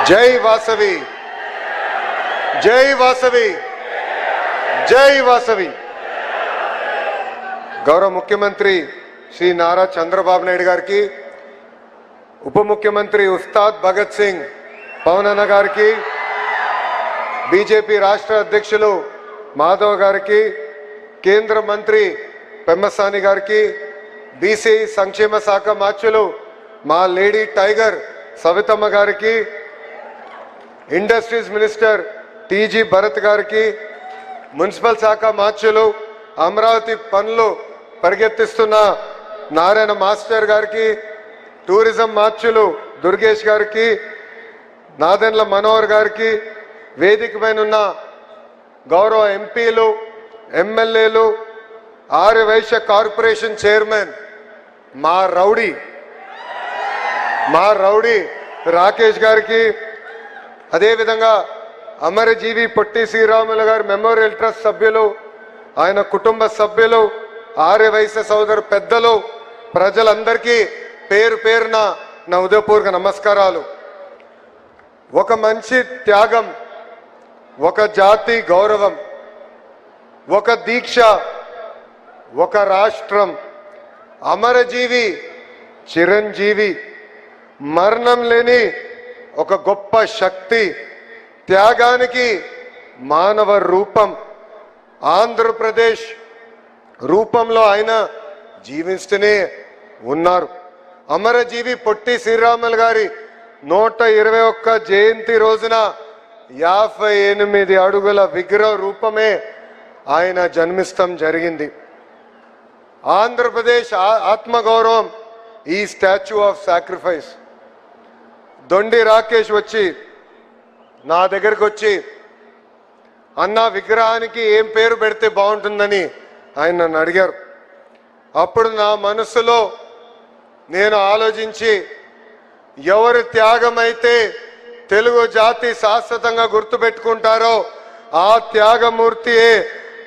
జై వాసవి, జై వాసవి, జై వాసవి. గౌరవ ముఖ్యమంత్రి శ్రీ నారా చంద్రబాబు నాయుడు గారికి, ఉప ముఖ్యమంత్రి ఉస్తాద్ భగత్ సింగ్ పవన్ అన్న గారికి, బీజేపీ రాష్ట్ర అధ్యక్షులు మాధవ్ గారికి, కేంద్ర మంత్రి పెమ్మసాని గారికి, బీసీ సంక్షేమ శాఖ మార్చులు మా లేడీ టైగర్ సవితమ్మ గారికి, ఇండస్ట్రీస్ మినిస్టర్ టీజీ భరత్ గారికి, మున్సిపల్ శాఖ మార్చులు అమరావతి పనులు పరిగెత్తిస్తున్న నారాయణ మాస్టర్ గారికి, టూరిజం మార్చులు దుర్గేష్ గారికి, నాదెండ్ల మనోహర్ గారికి, వేదిక పైన ఉన్న గౌరవ ఎంపీలు, ఎమ్మెల్యేలు, ఆర్యవైశ్య కార్పొరేషన్ చైర్మన్ మా రౌడీ రాకేష్ గారికి, అదేవిధంగా అమరజీవి పొట్టి శ్రీరాములు గారి మెమోరియల్ ట్రస్ట్ సభ్యులు, ఆయన కుటుంబ సభ్యులు, ఆర్యవైశ్య సోదరు పెద్దలు, ప్రజలందరికీ పేరు పేరున నా ఉదయపూర్వక నమస్కారాలు. ఒక మంచి త్యాగం, ఒక జాతి గౌరవం, ఒక దీక్ష, ఒక రాష్ట్రం, అమరజీవి చిరంజీవి, మరణం లేని ఒక గొప్ప శక్తి, త్యాగానికి మానవ రూపం, ఆంధ్రప్రదేశ్ రూపంలో ఆయన జీవిస్తూనే ఉన్నారు. అమరజీవి పొట్టి శ్రీరాములు గారి 121 జయంతి రోజున 58 అడుగుల విగ్రహ రూపమే ఆయన జన్మిస్తం జరిగింది. ఆంధ్రప్రదేశ్ ఆత్మగౌరవం ఈ స్టాచ్యూ ఆఫ్ సాక్రిఫైస్. దొండి రాకేష్ వచ్చి నా దగ్గరకు వచ్చి, అన్న విగ్రహానికి ఏం పేరు పెడితే బాగుంటుందని ఆయన నన్ను అడిగారు. అప్పుడు నా మనసులో నేను ఆలోచించి, ఎవరి త్యాగమైతే తెలుగు జాతి శాశ్వతంగా గుర్తుపెట్టుకుంటారో ఆ త్యాగమూర్తియే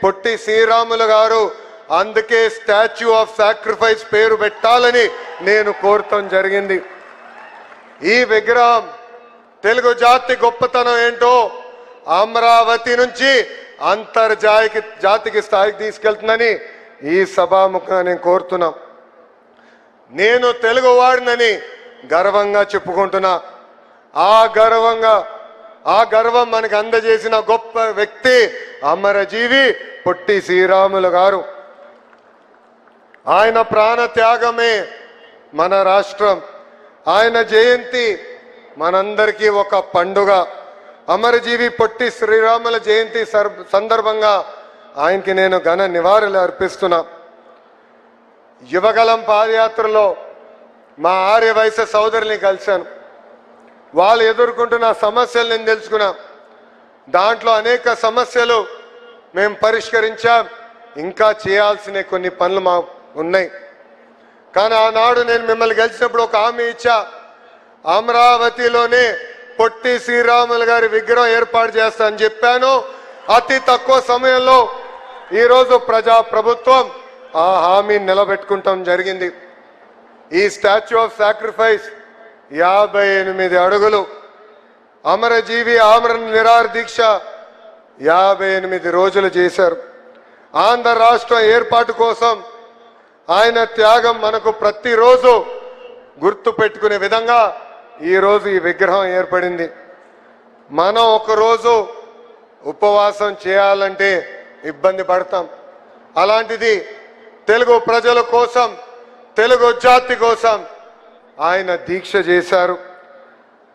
పొట్టి శ్రీరాములు గారు, అందుకే స్టాచ్యూ ఆఫ్ సాక్రిఫైస్ పేరు పెట్టాలని నేను కోరటం జరిగింది. ఈ విగ్రహం తెలుగు జాతి గొప్పతనం ఏంటో అమరావతి నుంచి జాతికి స్థాయికి తీసుకెళ్తుందని ఈ సభాముఖంగా నేను కోరుతున్నా. నేను తెలుగువాడినని గర్వంగా చెప్పుకుంటున్నా. ఆ గర్వం మనకు అందజేసిన గొప్ప వ్యక్తి అమరజీవి పొట్టి శ్రీరాములు గారు. ఆయన ప్రాణ త్యాగమే మన రాష్ట్రం. ఆయన జయంతి మనందరికీ ఒక పండుగ. అమరజీవి పొట్టి శ్రీరాముల జయంతి సందర్భంగా ఆయనకి నేను ఘన నివాళులు అర్పిస్తున్నా. యువగలం పాదయాత్రలో మా ఆర్యవైశ్య సోదరుల్ని కలిశాను. వాళ్ళు ఎదుర్కొంటున్న సమస్యలు నేను తెలుసుకున్నా. దాంట్లో అనేక సమస్యలు మేము పరిష్కరించాం. ఇంకా చేయాల్సిన కొన్ని పనులు మా ఉన్నాయి. కానీ ఆనాడు నేను మిమ్మల్ని కలిసినప్పుడు ఒక హామీ ఇచ్చా, అమరావతిలోనే పొట్టి శ్రీరాములు గారి విగ్రహం ఏర్పాటు చేస్తానని చెప్పాను. అతి తక్కువ సమయంలో ఈరోజు ప్రభుత్వం ఆ హామీని నిలబెట్టుకుంటాం జరిగింది. ఈ స్టాచ్యూ ఆఫ్ సాక్రిఫైస్ 58 అడుగులు, అమరజీవి ఆమరణ నిరాహార దీక్ష 58 రోజులు చేశారు. ఆంధ్ర రాష్ట్రం ఏర్పాటు కోసం ఆయన త్యాగం మనకు ప్రతిరోజు గుర్తు పెట్టుకునే విధంగా ఈరోజు ఈ విగ్రహం ఏర్పడింది. మనం ఒకరోజు ఉపవాసం చేయాలంటే ఇబ్బంది పడతాం. అలాంటిది తెలుగు ప్రజల కోసం, తెలుగు జాతి కోసం ఆయన దీక్ష చేశారు.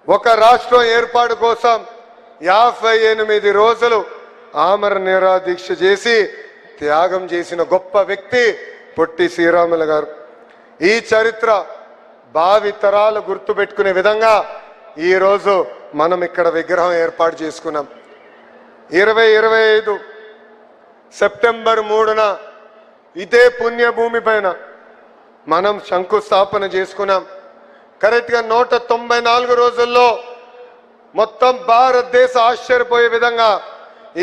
ఒక రాష్ట్రం ఏర్పాటు కోసం 58 రోజులు ఆమరణ నిరాహార దీక్ష చేసి త్యాగం చేసిన గొప్ప వ్యక్తి పొట్టి శ్రీరాములు గారు. ఈ చరిత్ర భావి తరాలు గుర్తుపెట్టుకునే విధంగా ఈరోజు మనం ఇక్కడ విగ్రహం ఏర్పాటు చేసుకున్నాం. 2025 సెప్టెంబర్ 3న ఇదే పుణ్యభూమి పైన మనం శంకుస్థాపన చేసుకున్నాం. కరెక్ట్గా 194 రోజుల్లో మొత్తం భారతదేశ ఆశ్చర్యపోయే విధంగా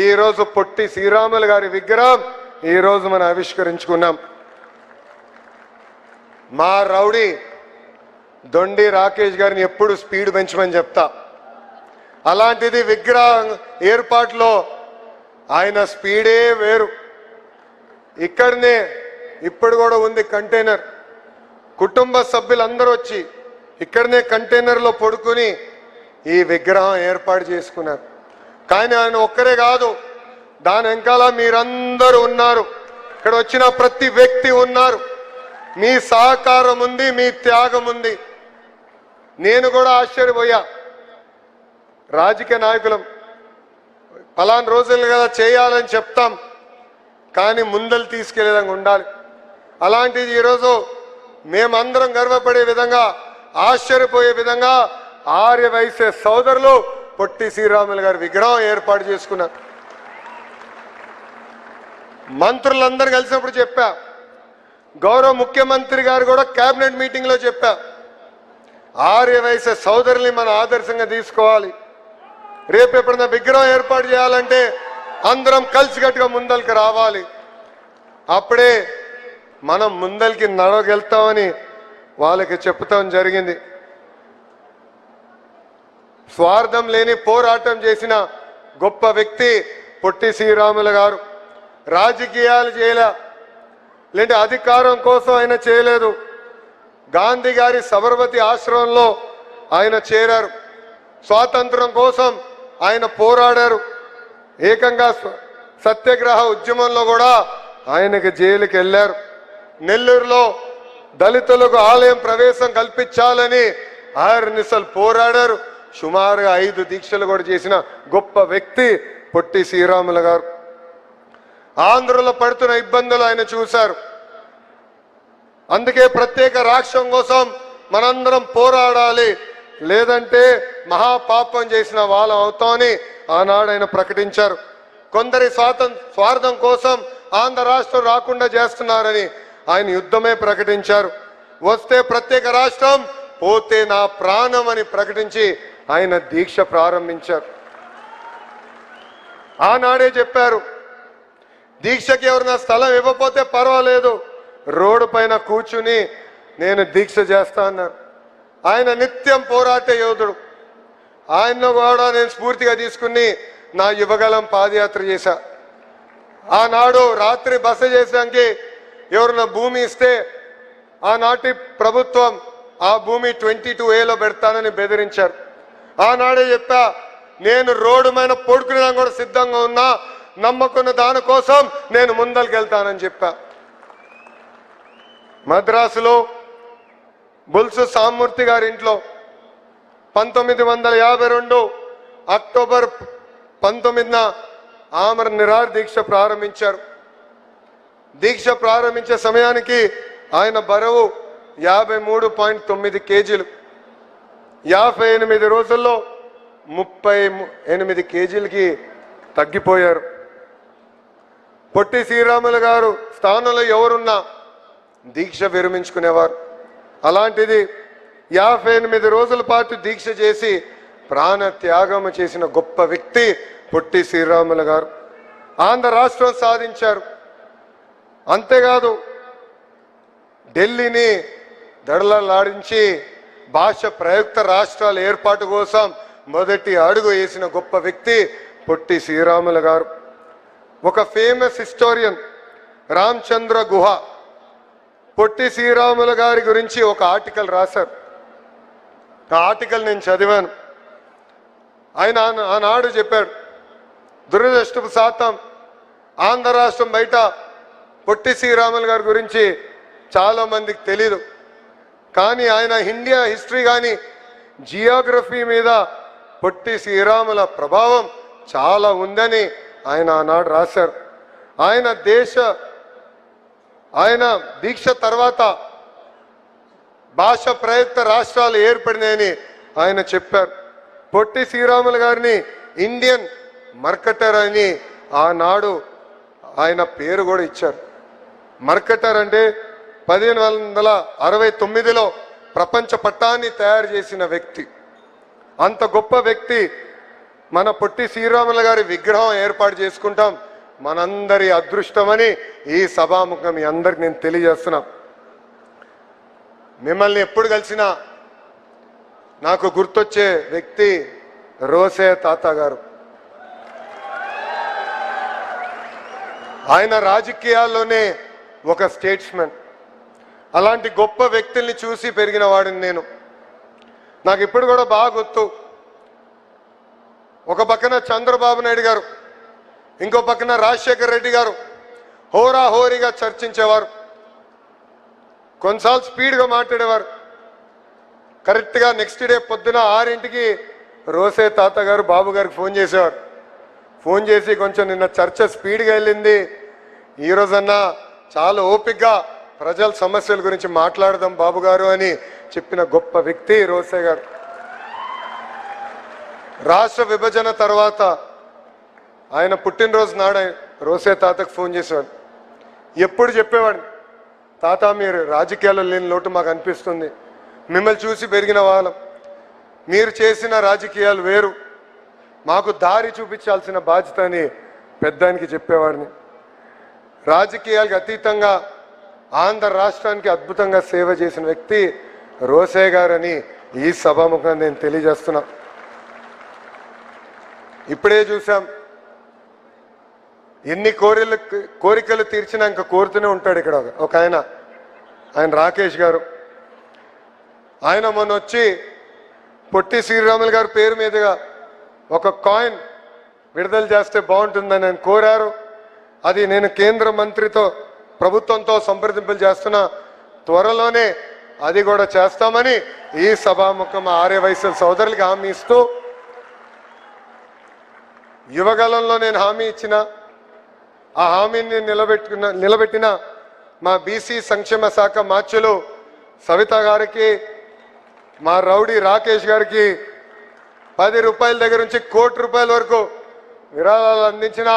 ఈరోజు పొట్టి శ్రీరాములు గారి విగ్రహం ఈరోజు మనం ఆవిష్కరించుకున్నాం. మా రౌడీ దొండి రాకేష్ గారిని ఎప్పుడు స్పీడ్ పెంచమని చెప్తా. అలాంటిది విగ్రహం ఏర్పాటులో ఆయన స్పీడే వేరు. ఇక్కడనే ఇప్పుడు కూడా ఉంది కంటైనర్. కుటుంబ సభ్యులందరూ వచ్చి ఇక్కడనే కంటైనర్లో పడుకుని ఈ విగ్రహం ఏర్పాటు చేసుకున్నారు. కానీ ఆయన ఒక్కరే కాదు, దాని వెనకాల మీరందరూ ఉన్నారు. ఇక్కడ వచ్చిన ప్రతి వ్యక్తి ఉన్నారు. మీ సహకారం ఉంది, మీ త్యాగం ఉంది. నేను కూడా ఆశ్చర్యపోయా. రాజకీయ నాయకులం పలానా రోజులు కదా చేయాలని చెప్తాం, కానీ ముందలు తీసుకెళ్లే విధంగా ఉండాలి. అలాంటిది ఈరోజు మేమందరం గర్వపడే విధంగా, ఆశ్చర్యపోయే విధంగా ఆర్యవైశ్య సోదరులు పొట్టి శ్రీరాములు గారి విగ్రహం ఏర్పాటు చేసుకున్నారు. మంత్రులందరూ కలిసినప్పుడు చెప్పా, గౌరవ ముఖ్యమంత్రి గారు కూడా కేబినెట్ మీటింగ్ లో చెప్పా, ఆర్యవైశ్య సోదరుల్ని మన ఆదర్శంగా తీసుకోవాలి. రేపు ఎప్పుడైనా విగ్రహం ఏర్పాటు చేయాలంటే అందరం కలిసికట్టుగా ముందరికి రావాలి. అప్పుడే మనం ముందరికి నడవగలుగుతామని వాళ్ళకి చెప్తాం జరిగింది. స్వార్థం లేని పోరాటం చేసిన గొప్ప వ్యక్తి పొట్టి శ్రీరాములు గారు. రాజకీయాలు చేయలే, లేదంటే అధికారం కోసం ఆయన చేయలేదు. గాంధీ గారి సబర్మతి ఆశ్రమంలో ఆయన చేరారు. స్వాతంత్రం కోసం ఆయన పోరాడారు. ఏకంగా సత్యాగ్రహ ఉద్యమంలో కూడా ఆయనకి జైలుకి వెళ్ళారు. నెల్లూరులో దళితులకు ఆలయం ప్రవేశం కల్పించాలని అహర్నిశలు పోరాడారు. సుమారుగా 5 దీక్షలు కూడా చేసిన గొప్ప వ్యక్తి పొట్టి శ్రీరాములు గారు. ఆంధ్రలో పడుతున్న ఇబ్బందులు ఆయన చూశారు. అందుకే ప్రత్యేక రాష్ట్రం కోసం మనందరం పోరాడాలి, లేదంటే మహాపాపం చేసిన వాళ్ళం అవుతామని ఆనాడు ఆయన ప్రకటించారు. కొందరి స్వార్థం కోసం ఆంధ్ర రాష్ట్రం రాకుండా చేస్తున్నారని ఆయన యుద్ధమే ప్రకటించారు. వస్తే ప్రత్యేక రాష్ట్రం, పోతే నా ప్రాణం అని ప్రకటించి ఆయన దీక్ష ప్రారంభించారు. ఆనాడే చెప్పారు, దీక్షకి ఎవరైనా స్థలం ఇవ్వకపోతే పర్వాలేదు, రోడ్డు పైన కూర్చుని నేను దీక్ష చేస్తా అన్నారు. ఆయన నిత్యం పోరాట యోధుడు. ఆయన్ను కూడా నేను స్ఫూర్తిగా తీసుకుని నా యువగలం పాదయాత్ర చేశా. ఆనాడు రాత్రి బస చేసానికి ఎవరైనా భూమి ఇస్తే ఆనాటి ప్రభుత్వం ఆ భూమి 22A పెడతానని బెదిరించారు. ఆనాడే చెప్పా, నేను రోడ్డు మీద పడుకునే కూడా సిద్ధంగా ఉన్నా, నమ్మకున్న దానికోసం నేను ముందరికి వెళ్తానని చెప్పా. మద్రాసులో బుల్సు సామూర్తి గారి ఇంట్లో 1952 అక్టోబర్ 19న ఆమర నిరాహార దీక్ష ప్రారంభించారు. దీక్ష ప్రారంభించే సమయానికి ఆయన బరువు 53.9 కేజీలు. 58 రోజుల్లో 38 కేజీలకి తగ్గిపోయారు. పొట్టి శ్రీరాములు గారు స్థానంలో ఎవరున్నా దీక్ష విరమించుకునేవారు. అలాంటిది 58 రోజుల పాటు దీక్ష చేసి ప్రాణ త్యాగం చేసిన గొప్ప వ్యక్తి పొట్టి శ్రీరాములు గారు. ఆంధ్ర రాష్ట్రం సాధించారు. అంతేకాదు ఢిల్లీని దడలలాడించి భాష ప్రయుక్త రాష్ట్రాల ఏర్పాటు కోసం మొదటి అడుగు వేసిన గొప్ప వ్యక్తి పొట్టి శ్రీరాములు గారు. ఒక ఫేమస్ హిస్టోరియన్ రామచంద్ర గుహ పొట్టి శ్రీరాములు గారి గురించి ఒక ఆర్టికల్ రాశారు. ఆ ఆర్టికల్ నేను చదివాను. ఆయన ఆనాడు చెప్పాడు, దురదృష్టవశాతం ఆంధ్ర రాష్ట్రం బయట పొట్టి శ్రీరాములు గారి గురించి చాలా మందికి తెలీదు. కానీ ఆయన ఇండియా హిస్టరీ కానీ జియోగ్రఫీ మీద పొట్టి శ్రీరాముల ప్రభావం చాలా ఉందని ఆయన ఆనాడు రాశారు. ఆయన దీక్ష తర్వాత భాష ప్రయుక్త రాష్ట్రాలు ఏర్పడినాయని ఆయన చెప్పారు. పొట్టి శ్రీరాములు గారిని ఇండియన్ మర్కటర్ అని ఆనాడు ఆయన పేరు కూడా ఇచ్చారు. మర్కటర్ అంటే 1569లో ప్రపంచ పట్టాన్ని తయారు చేసిన వ్యక్తి. అంత గొప్ప వ్యక్తి. మన పొట్టి శ్రీరాములు గారి విగ్రహం ఏర్పాటు చేసుకుంటాం, మనందరి అదృష్టమని ఈ సభాముఖం మీ అందరికి నేను తెలియజేస్తున్నా. మిమ్మల్ని ఎప్పుడు కలిసినా నాకు గుర్తొచ్చే వ్యక్తి రోసే తాత గారు. ఆయన రాజకీయాల్లోనే ఒక స్టేట్స్మెన్. అలాంటి గొప్ప వ్యక్తుల్ని చూసి పెరిగిన వాడిని నేను. నాకు ఇప్పుడు కూడా బాగా గుర్తు, ఒక పక్కన చంద్రబాబు నాయుడు గారు, ఇంకో పక్కన రాజశేఖర్ రెడ్డి గారు హోరాహోరీగా చర్చించేవారు. కొన్నిసార్లు స్పీడ్గా మాట్లాడేవారు. కరెక్ట్గా నెక్స్ట్ డే పొద్దున 6ంటికి రోసే తాత గారు బాబు గారికి ఫోన్ చేసేవారు. ఫోన్ చేసి కొంచెం నిన్న చర్చ స్పీడ్గా వెళ్ళింది, ఈరోజన్నా చాలా ఓపికగా ప్రజల సమస్యల గురించి మాట్లాడదాం బాబు గారు అని చెప్పిన గొప్ప వ్యక్తి రోసే గారు. రాష్ట్ర విభజన తర్వాత ఆయన పుట్టినరోజు నాడు రోసే తాతకు ఫోన్ చేసేవాడు. ఎప్పుడు చెప్పేవాడు, తాత మీరు రాజకీయాల్లో లేని లోటు మాకు అనిపిస్తుంది, మిమ్మల్ని చూసి పెరిగిన వాళ్ళం, మీరు చేసిన రాజకీయాలు వేరు, మాకు దారి చూపించాల్సిన బాధ్యత అని పెద్దానికి చెప్పేవాడిని. రాజకీయాలకు అతీతంగా ఆంధ్ర రాష్ట్రానికి అద్భుతంగా సేవ చేసిన వ్యక్తి రోసే గారని ఈ సభాముఖంగా నేను తెలియజేస్తున్నా. ఇప్పుడే చూసాం, ఎన్ని కోరికలు తీర్చినా ఇంకా కోరుతూనే ఉంటాడు ఇక్కడ ఒక ఆయన రాకేష్ గారు. ఆయన మొన్న వచ్చి పొట్టి శ్రీరాములు గారి పేరు మీదుగా ఒక కాయిన్ విడుదల చేస్తే బాగుంటుందని ఆయన కోరారు. అది నేను కేంద్ర మంత్రితో ప్రభుత్వంతో సంప్రదింపులు చేస్తున్నా, త్వరలోనే అది కూడా చేస్తామని ఈ సభాముఖం ఆర్యవైశ్య సోదరులకి హామీ ఇస్తూ, యువగలంలో నేను హామీ ఇచ్చిన ఆ హామీని నిలబెట్టిన మా బీసీ సంక్షేమ శాఖ మాత్యులు సవిత గారికి, మా రౌడీ రాకేష్ గారికి 10 రూపాయల దగ్గర నుంచి ₹1 కోటి వరకు విరాళాలు అందించిన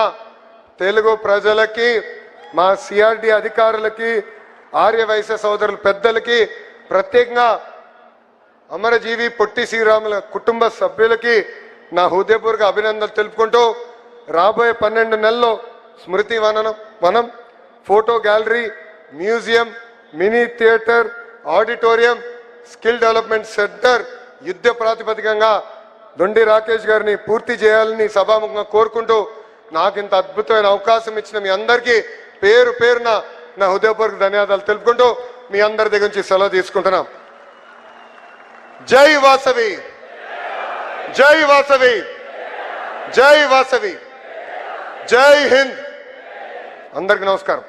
తెలుగు ప్రజలకి, మా సిఆర్డి అధికారులకి, ఆర్యవైశ్య సోదరుల పెద్దలకి, ప్రత్యేకంగా అమరజీవి పొట్టి శ్రీరాముల కుటుంబ సభ్యులకి నా హృదయపూర్వక అభినందనలు తెలుపుకుంటూ, రాబోయే 12 నెలల్లో స్మృతి వనం, photo gallery, museum, mini theatre, auditorium, skill development centre యుద్ధ ప్రాతిపదికంగా దొండి రాకేష్ గారిని పూర్తి చేయాలని సభాముఖంగా కోరుకుంటూ, నాకు ఇంత అద్భుతమైన అవకాశం ఇచ్చిన మీ అందరికీ పేరు పేరున నా హృదయపూర్వక ధన్యవాదాలు తెలుపుకుంటూ మీ అందరి దగ్గర నుంచి సెలవు తీసుకుంటున్నాం. జై వాసవి, జై వాసవి, జై వాసవి, జై హింద్. అందరికీ నమస్కారం.